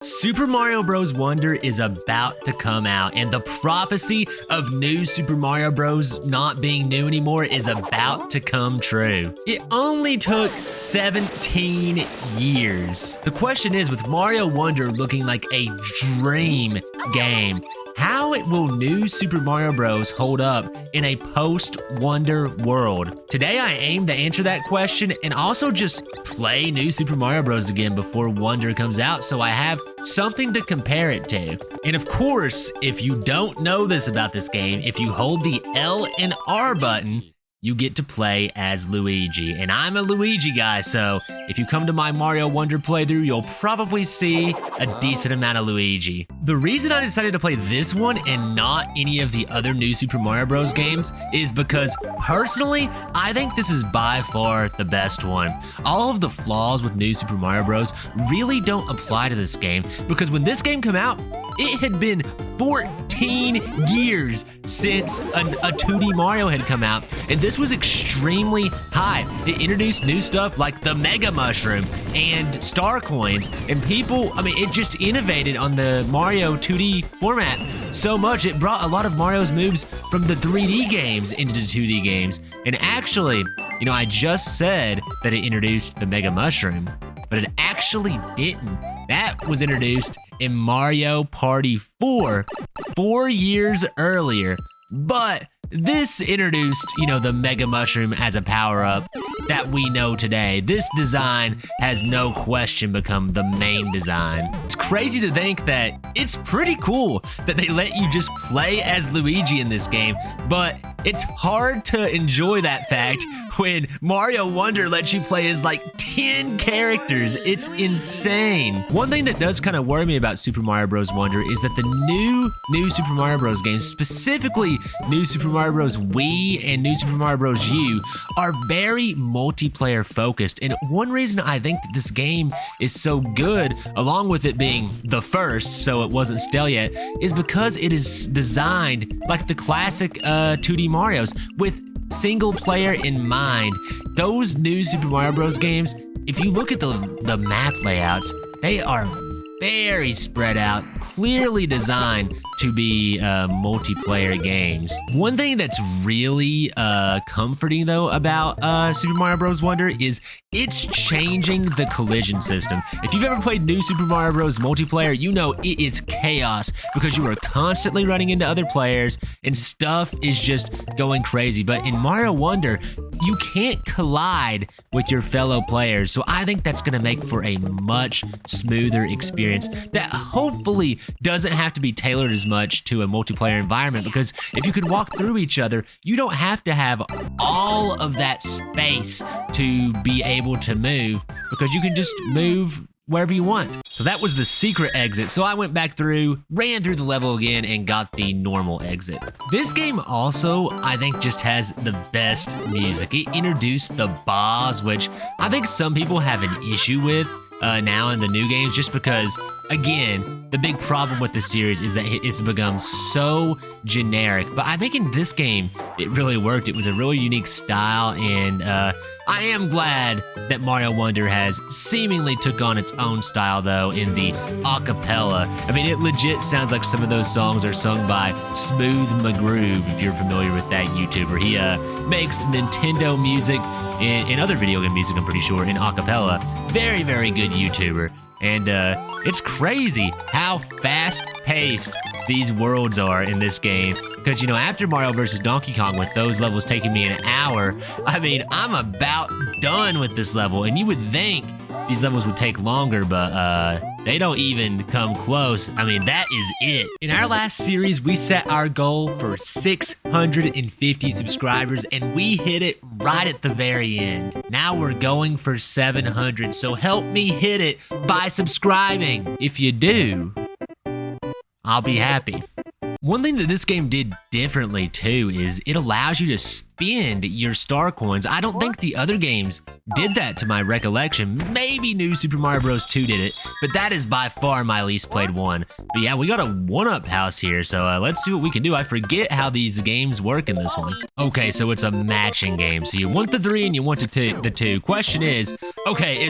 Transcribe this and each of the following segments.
Super Mario Bros. Wonder is about to come out, and the prophecy of new Super Mario Bros. Not being new anymore is about to come true. It only took 17 years. The question is, with Mario Wonder looking like a dream game, how will new Super Mario Bros. Hold up in a post-Wonder world? Today I aim to answer that question and also just play new Super Mario Bros. Again before Wonder comes out, so I have something to compare it to. And of course, if you don't know this about this game, if you hold the L and R button, you get to play as Luigi. And I'm a Luigi guy, so if you come to my Mario Wonder playthrough, you'll probably see a decent amount of Luigi. The reason I decided to play this one and not any of the other new Super Mario Bros. Games is because, personally, I think this is by far the best one. All of the flaws with new Super Mario Bros. Really don't apply to this game, because when this game came out, it had been 14 years since a 2D Mario had come out, and this was extremely hype. It introduced new stuff like the Mega Mushroom and Star Coins, and people, it just innovated on the Mario 2D format so much. It brought a lot of Mario's moves from the 3D games into the 2D games. And actually, I just said that it introduced the Mega Mushroom, but it actually didn't. That was introduced in Mario Party 4, 4 years earlier. But this introduced, the Mega Mushroom as a power-up that we know today. This design has no question become the main design. It's crazy to think that it's pretty cool that they let you just play as Luigi in this game, but it's hard to enjoy that fact when Mario Wonder lets you play as like 10 characters. It's insane. One thing that does kind of worry me about Super Mario Bros. Wonder is that the new Super Mario Bros. Games, specifically new Super Mario Bros. Wii and new Super Mario Bros. U, are very multiplayer focused. And one reason I think that this game is so good, along with it being the first, so it wasn't stale yet, is because it is designed like the classic 2D Marios, with single player in mind. Those new Super Mario Bros. Games, if you look at the map layouts, they are very spread out, clearly designed to be multiplayer games. One thing that's really comforting though about Super Mario Bros. Wonder is it's changing the collision system. If you've ever played new Super Mario Bros. Multiplayer, you know it is chaos because you are constantly running into other players and stuff is just going crazy. But in Mario Wonder, you can't collide with your fellow players. So I think that's gonna make for a much smoother experience that hopefully doesn't have to be tailored as much to a multiplayer environment, because if you can walk through each other, you don't have to have all of that space to be able to move, because you can just move wherever you want. So that was the secret exit. So I went back through, ran through the level again, and got the normal exit. This game also, I think, just has the best music. It introduced the boss, which I think some people have an issue with now in the new games, just because, again, the big problem with the series is that it's become so generic. But I think in this game, it really worked. It was a really unique style, and I am glad that Mario Wonder has seemingly took on its own style, though, in the acapella. It legit sounds like some of those songs are sung by Smooth McGroove, if you're familiar with that YouTuber. He makes Nintendo music and other video game music, I'm pretty sure, in acapella. Very, very good YouTuber. And it's crazy how fast-paced these worlds are in this game. Because, after Mario vs. Donkey Kong, with those levels taking me an hour, I'm about done with this level. And you would think these levels would take longer, but they don't even come close. That is it. In our last series, we set our goal for 650 subscribers, and we hit it right at the very end. Now we're going for 700, so help me hit it by subscribing. If you do, I'll be happy. One thing that this game did differently too is it allows you to spend your star coins. I don't think the other games did that to my recollection. Maybe New Super Mario Bros. 2 did it, but that is by far my least played one. But yeah, we got a 1-up house here, so let's see what we can do. I forget how these games work in this one. Okay, so it's a matching game. So you want the 3 and you want the 2. Question is, okay,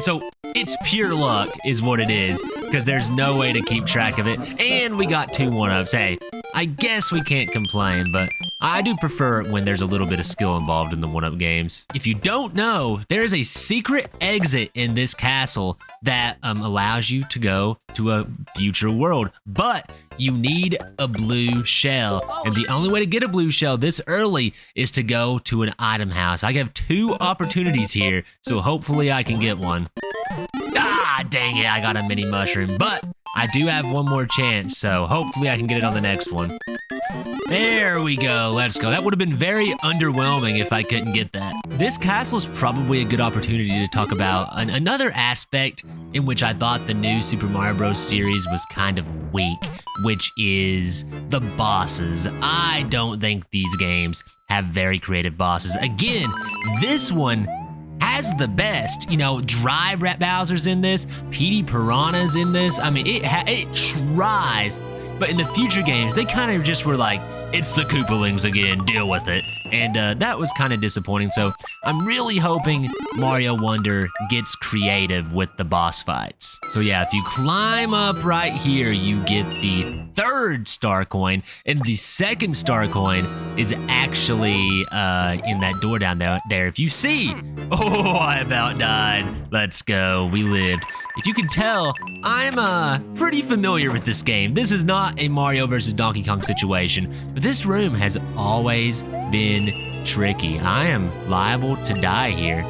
it's pure luck is what it is, because there's no way to keep track of it. And we got 2 1-ups. Hey, I guess we can't complain, but I do prefer it when there's a little bit of skill involved in the 1-up games. If you don't know, there's a secret exit in this castle that allows you to go to a future world, but you need a blue shell. And the only way to get a blue shell this early is to go to an item house. I have 2 opportunities here, so hopefully I can get one. Ah, dang it, I got a mini mushroom, but I do have one more chance, so hopefully I can get it on the next one. There we go, let's go. That would have been very underwhelming if I couldn't get that. This castle is probably a good opportunity to talk about another aspect in which I thought the new Super Mario Bros. Series was kind of weak, which is the bosses. I don't think these games have very creative bosses. Again, this one has the best. You know, Dry Rat Bowser's in this, Petey Piranha's in this. I mean, it tries, but in the future games, they kind of just were like, it's the Koopalings again, deal with it. And that was kind of disappointing. So I'm really hoping Mario Wonder gets creative with the boss fights. So yeah, if you climb up right here, you get the 3rd star coin. And the 2nd star coin is actually in that door down there. If you see, oh, I about died. Let's go, we lived. If you can tell, I'm pretty familiar with this game. This is not a Mario versus Donkey Kong situation, but this room has always been tricky. I am liable to die here.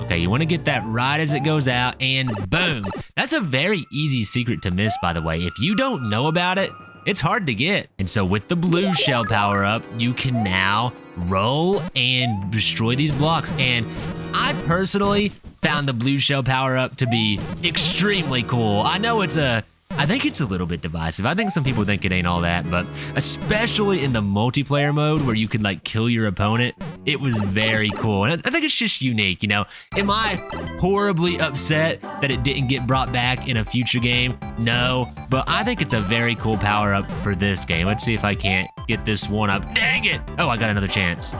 Okay, you want to get that right as it goes out, and boom. That's a very easy secret to miss, by the way. If you don't know about it, it's hard to get. And so with the blue shell power up, you can now roll and destroy these blocks. And I personally found the blue shell power up to be extremely cool. I know I think it's a little bit divisive. I think some people think it ain't all that, but especially in the multiplayer mode where you can like kill your opponent, it was very cool. And I think it's just unique, you know? Am I horribly upset that it didn't get brought back in a future game? No, but I think it's a very cool power up for this game. Let's see if I can't get this one up. Dang it! Oh, I got another chance.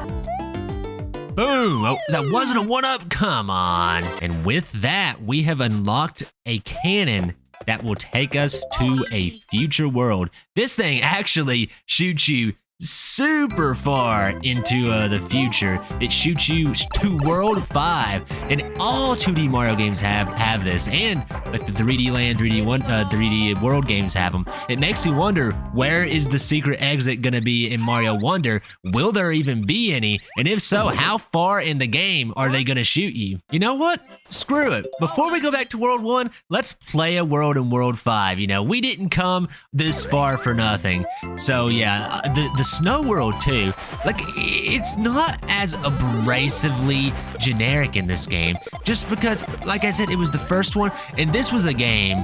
Boom! Oh, that wasn't a 1-up? Come on. And with that, we have unlocked a cannon that will take us to a future world. This thing actually shoots you super far into the future. It shoots you to World 5, and all 2D Mario games have this, and like the 3D Land, 3D World games have them. It makes me wonder, where is the secret exit gonna be in Mario Wonder? Will there even be any? And if so, how far in the game are they gonna shoot you? You know what? Screw it. Before we go back to World 1, let's play a world in World 5. You know, we didn't come this far for nothing. So yeah, the Snow World too, like it's not as abrasively generic in this game, just because, like I said, it was the first one, and this was a game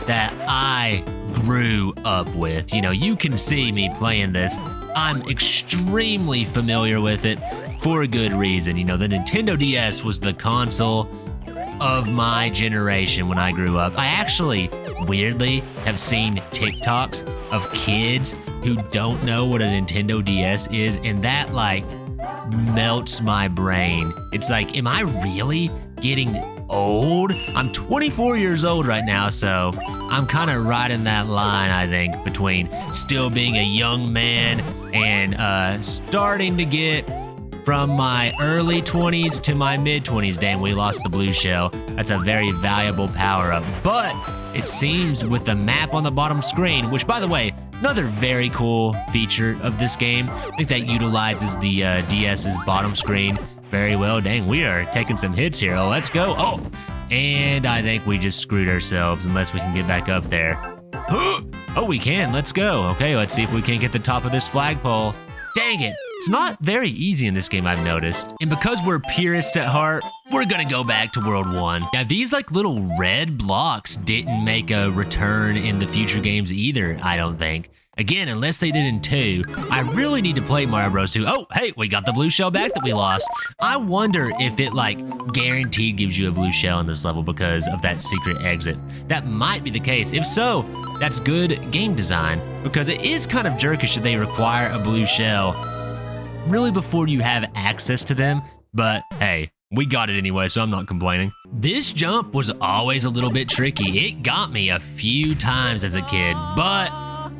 that I grew up with. You know, you can see me playing this. I'm extremely familiar with it for a good reason. You know, the Nintendo DS was the console of my generation when I grew up. I actually, weirdly, have seen TikToks of kids who don't know what a Nintendo DS is, and that, like, melts my brain. It's like, am I really getting old? I'm 24 years old right now, so I'm kind of right in that line, I think, between still being a young man and starting to get from my early 20s to my mid 20s. Damn, we lost the blue shell. That's a very valuable power up. But it seems with the map on the bottom screen, which, by the way, another very cool feature of this game, I think that utilizes the DS's bottom screen very well. Dang, we are taking some hits here. Oh, let's go. Oh, and I think we just screwed ourselves unless we can get back up there. Oh, we can. Let's go. Okay, let's see if we can get the top of this flagpole. Dang it. It's not very easy in this game, I've noticed. And because we're purists at heart, we're gonna go back to World 1. Now, these like little red blocks didn't make a return in the future games either, I don't think. Again, unless they did in 2, I really need to play Mario Bros 2. Oh, hey, we got the blue shell back that we lost. I wonder if it like guaranteed gives you a blue shell in this level because of that secret exit. That might be the case. If so, that's good game design because it is kind of jerkish that they require a blue shell really before you have access to them. But hey, we got it anyway, so I'm not complaining. This jump was always a little bit tricky. It got me a few times as a kid, but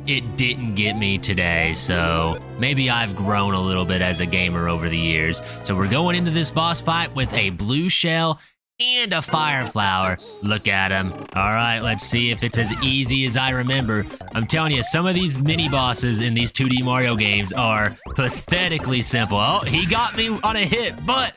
it didn't get me today, so maybe I've grown a little bit as a gamer over the years. So we're going into this boss fight with a blue shell and a fire flower. Look at him. All right, let's see if it's as easy as I remember. I'm telling you, some of these mini bosses in these 2D Mario games are pathetically simple. Oh, he got me on a hit, but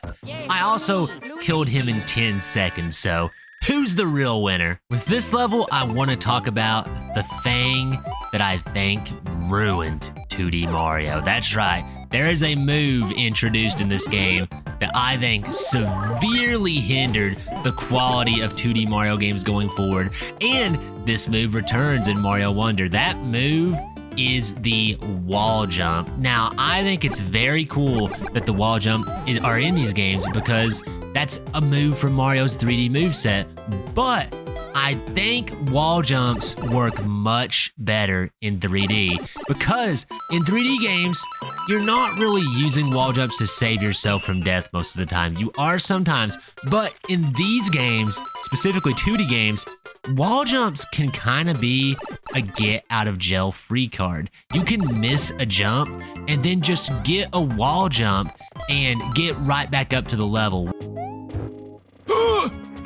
I also killed him in 10 seconds, so who's the real winner? With this level, I want to talk about the thing that I think ruined 2D Mario. That's right. There is a move introduced in this game that I think severely hindered the quality of 2D Mario games going forward. And this move returns in Mario Wonder. That move is the wall jump. Now, I think it's very cool that the wall jump are in these games because that's a move from Mario's 3D moveset, but I think wall jumps work much better in 3D because in 3D games, you're not really using wall jumps to save yourself from death most of the time. You are sometimes, but in these games, specifically 2D games, wall jumps can kind of be a get out of jail free card. You can miss a jump and then just get a wall jump and get right back up to the level.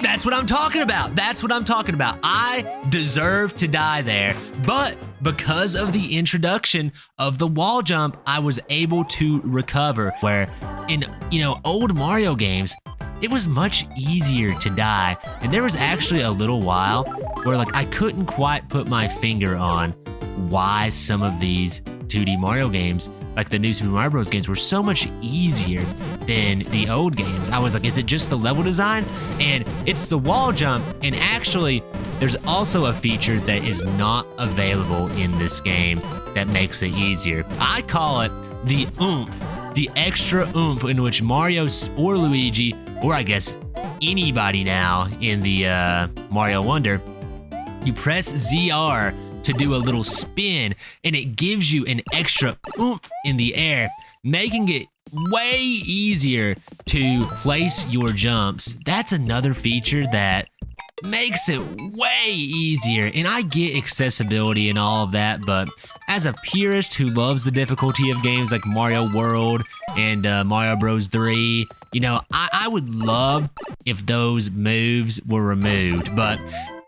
That's what I'm talking about. That's what I'm talking about. I deserve to die there, but because of the introduction of the wall jump, I was able to recover. Where in, old Mario games, it was much easier to die. And there was actually a little while where like I couldn't quite put my finger on why some of these 2D Mario games, like the new Super Mario Bros. Games, were so much easier than the old games. I was like, is it just the level design? And it's the wall jump. And actually, there's also a feature that is not available in this game that makes it easier. I call it the oomph, the extra oomph in which Mario or Luigi, or I guess anybody now in the Mario Wonder, you press ZR to do a little spin, and it gives you an extra oomph in the air, making it way easier to place your jumps. That's another feature that makes it way easier. And I get accessibility and all of that, but as a purist who loves the difficulty of games like Mario World and Mario Bros 3, I would love if those moves were removed, but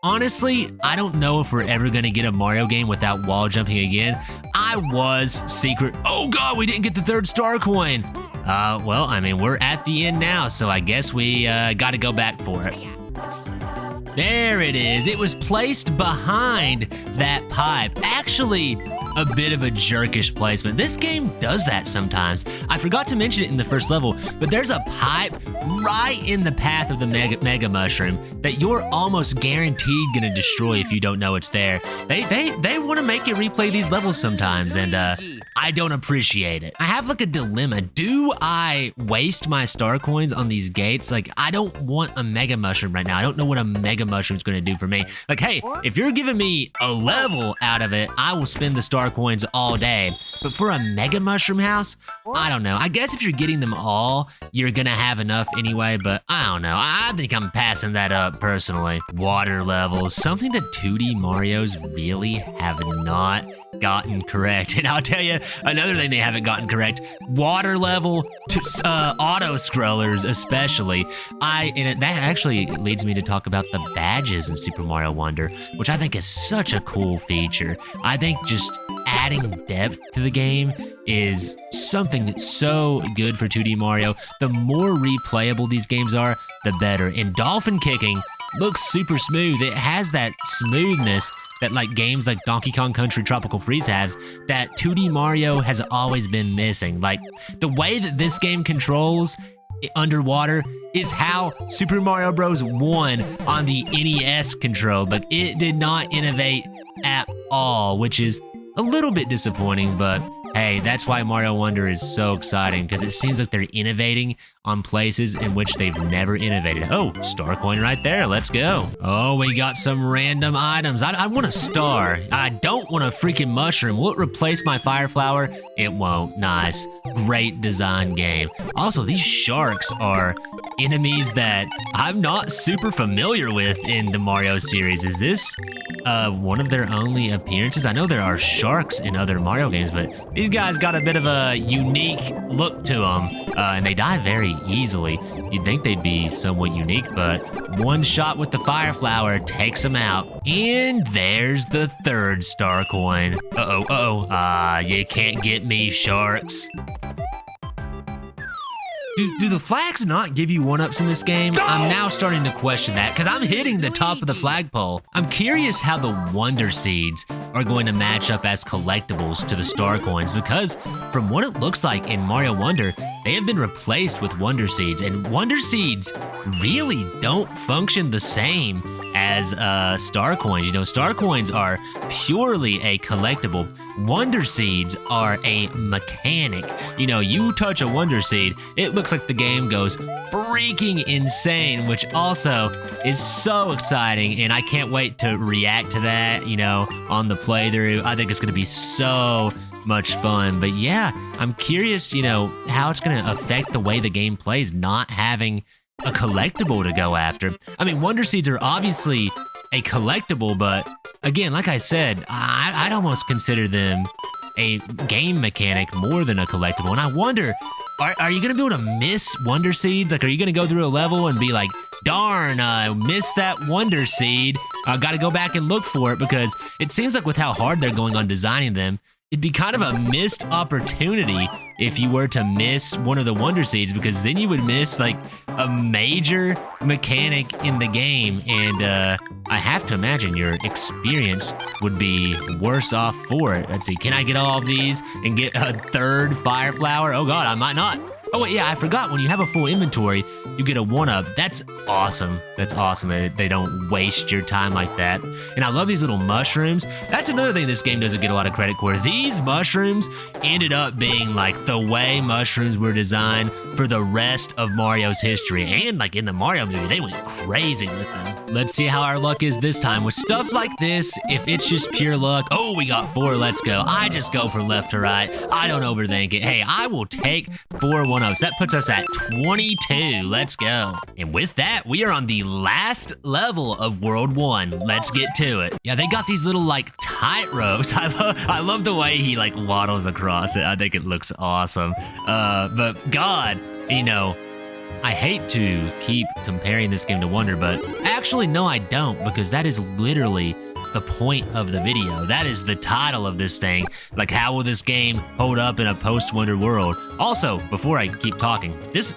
honestly, I don't know if we're ever gonna get a Mario game without wall jumping again. I was secret. Oh God, we didn't get the 3rd star coin. Well, I mean, we're at the end now, so I guess we gotta go back for it. There it is. It was placed behind that pipe. Actually, a bit of a jerkish placement. This game does that sometimes. I forgot to mention it in the first level, but there's a pipe right in the path of the Mega Mushroom that you're almost guaranteed gonna destroy if you don't know it's there. They want to make you replay these levels sometimes, and I don't appreciate it. I have like a dilemma. Do I waste my star coins on these gates? Like, I don't want a Mega Mushroom right now. I don't know what a Mega Mushroom's gonna do for me. Like, hey, if you're giving me a level out of it, I will spend the star coins all day. But for a Mega Mushroom house, I don't know. I guess if you're getting them all, you're gonna have enough anyway, but I don't know. I think I'm passing that up personally. Water levels, something that 2D Marios really have not gotten correct. And I'll tell you another thing they haven't gotten correct: water level auto scrollers, especially. That actually leads me to talk about the badges in Super Mario Wonder, which I think is such a cool feature. I think just adding depth to the game is something that's so good for 2D Mario. The more replayable these games are, the better. In dolphin kicking, looks super smooth. It has that smoothness that like games like Donkey Kong Country Tropical Freeze has, that 2D Mario has always been missing. Like the way that this game controls underwater is how Super Mario Bros. 1 on the NES controlled. Like it did not innovate at all, which is a little bit disappointing, but hey, that's why Mario Wonder is so exciting, because it seems like they're innovating on places in which they've never innovated. Oh, star coin right there. Let's go. Oh, we got some random items. I want a star. I don't want a freaking mushroom. Will it replace my fire flower? It won't. Nice. Great design game. Also, these sharks are enemies that I'm not super familiar with in the Mario series. Is this one of their only appearances? I know there are sharks in other Mario games, but these guys got a bit of a unique look to them, and they die very easily. You'd think they'd be somewhat unique, but one shot with the fire flower takes them out. And there's the third star coin. You can't get me, sharks. Do the flags not give you one-ups in this game? No! I'm now starting to question that, because I'm hitting the top of the flagpole. I'm curious how the Wonder Seeds are going to match up as collectibles to the star coins, because from what it looks like in Mario Wonder, they have been replaced with Wonder Seeds, and Wonder Seeds really don't function the same as star coins. You know, star coins are purely a collectible. Wonder Seeds are a mechanic. You know, you touch a Wonder Seed, it looks like the game goes freaking insane, which also is so exciting, and I can't wait to react to that, you know, on the playthrough. I think it's gonna be so much fun. But yeah, I'm curious, you know, how it's gonna affect the way the game plays, not having a collectible to go after. I mean, Wonder Seeds are obviously a collectible, but again, like I said, I'd almost consider them a game mechanic more than a collectible. And I wonder, are you gonna be able to miss Wonder Seeds? Like, are you gonna go through a level and be like, darn, I missed that Wonder Seed. I gotta go back and look for it, because it seems like with how hard they're going on designing them, it'd be kind of a missed opportunity if you were to miss one of the Wonder Seeds, because then you would miss like a major mechanic in the game, and I have to imagine your experience would be worse off for it. Let's see, can I get all of these and get a third fire flower? Oh god, I might not. Oh wait, yeah, I forgot, when you have a full inventory, you get a 1-up. That's awesome. That's awesome. They don't waste your time like that. And I love these little mushrooms. That's another thing this game doesn't get a lot of credit for. These mushrooms ended up being like the way mushrooms were designed for the rest of Mario's history. And like in the Mario movie, they went crazy with them. Let's see how our luck is this time. With stuff like this, if it's just pure luck, oh, we got 4, let's go. I just go from left to right. I don't overthink it. Hey, I will take 4 1-ups. That puts us at 22. Let's go. And with that, we are on the last level of World 1. Let's get to it. Yeah, they got these little like tight ropes. I love the way he like waddles across it. I think it looks awesome. But God, you know, I hate to keep comparing this game to Wonder, but actually, no, I don't, because that is literally the point of the video. That is the title of this thing. Like, how will this game hold up in a post-Wonder world? Also, before I keep talking, this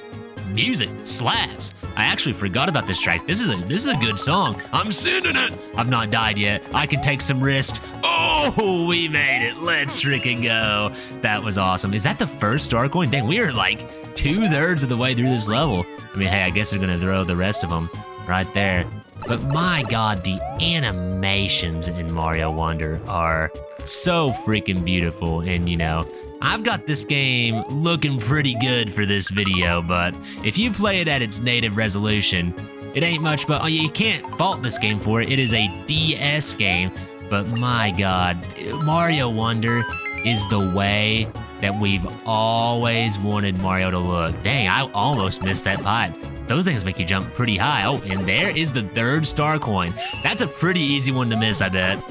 music slaps. I actually forgot about this track. This is a good song. I'm sending it. I've not died yet. I can take some risks. Oh, we made it. Let's freaking go. That was awesome. Is that the first star coin? Dang, we are like 2/3 of the way through this level. I mean, hey, I guess they're gonna throw the rest of them right there. But my god, the animations in Mario Wonder are so freaking beautiful. And you know, I've got this game looking pretty good for this video, but if you play it at its native resolution, it ain't much, but you can't fault this game for it. It is a DS game, but my god, Mario Wonder is the way that we've always wanted Mario to look. Dang, I almost missed that pipe. Those things make you jump pretty high. Oh, and there is the third star coin. That's a pretty easy one to miss, I bet.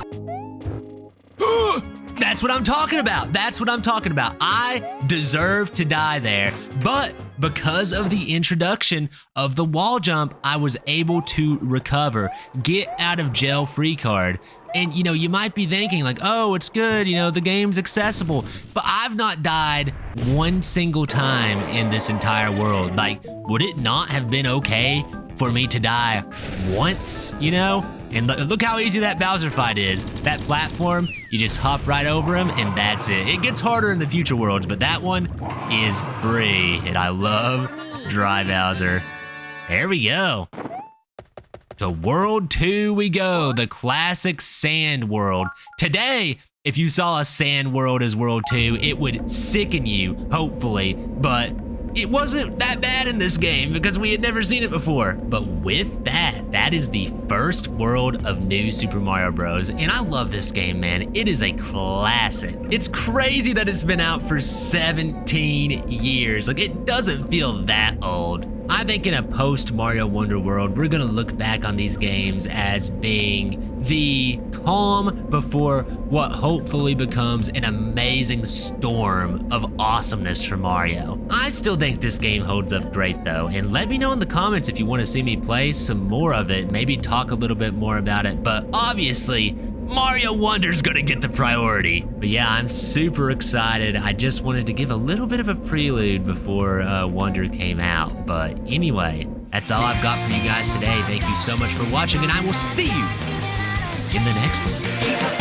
That's what I'm talking about. That's what I'm talking about. I deserve to die there, but because of the introduction of the wall jump, I was able to recover, get out of jail free card. And you know, you might be thinking like, oh, it's good, you know, the game's accessible, but I've not died one single time in this entire world. Like, would it not have been okay for me to die once, you know? And look how easy that Bowser fight is. That platform, you just hop right over him and that's it. It gets harder in the future worlds, but that one is free. And I love Dry Bowser. There we go. To World 2 we go, the classic Sand World. Today, if you saw a Sand World as World 2, it would sicken you, hopefully, but it wasn't that bad in this game because we had never seen it before. But with that, that is the first world of New Super Mario Bros. And I love this game, man. It is a classic. It's crazy that it's been out for 17 years. Like, it doesn't feel that old. I think in a post-Mario Wonder world, we're gonna look back on these games as being the calm before what hopefully becomes an amazing storm of awesomeness for Mario. I still think this game holds up great though, and let me know in the comments if you want to see me play some more of it, maybe talk a little bit more about it, but obviously, Mario Wonder's gonna get the priority. But yeah, I'm super excited. I just wanted to give a little bit of a prelude before Wonder came out. But anyway, that's all I've got for you guys today. Thank you so much for watching, and I will see you in the next one.